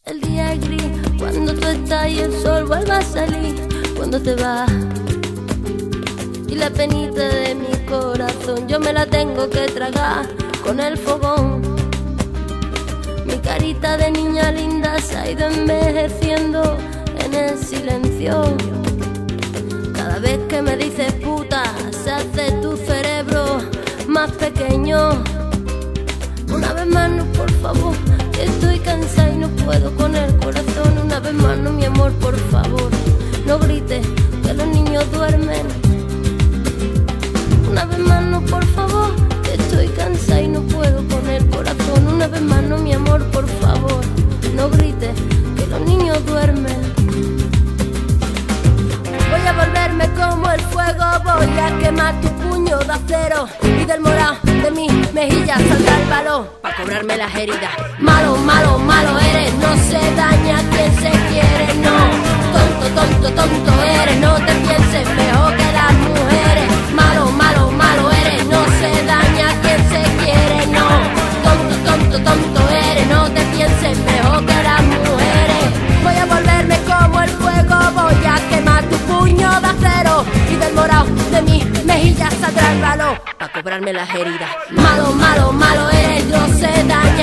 El día es gris cuando tú estás y el sol vuelve a salir cuando te vas. Y la penita de mi corazón yo me la tengo que tragar con el fogón. Mi carita de niña linda se ha ido envejeciendo en el silencio. Cada vez que me dices puta se hace tu cerebro más pequeño. Una vez más no, por favor, que estoy cansada y no puedo con el corazón. Una vez más no, mi amor, por favor, no grites que los niños duermen. Una vez más no, por favor, que estoy cansada y no puedo con el corazón. Una vez más no, mi amor, por favor, no grites que los niños duermen. Voy a volverme como el fuego, voy a quemar tu puño de acero y del morado de mi mejilla saldrá el balón para cobrarme las heridas. Malo, malo, malo eres, no se daña quien se quiere, no. Tonto, tonto, tonto eres, no te pienses mejor que las mujeres. Malo, malo, malo eres, no se daña quien se quiere, no. Tonto, tonto, tonto eres, no te pienses mejor que las mujeres. Voy a volverme como el fuego, voy a quemar tu puño de acero y del morado de mi mejilla saldrá el balón para cobrarme las heridas. Malo, malo, malo eres, no se daña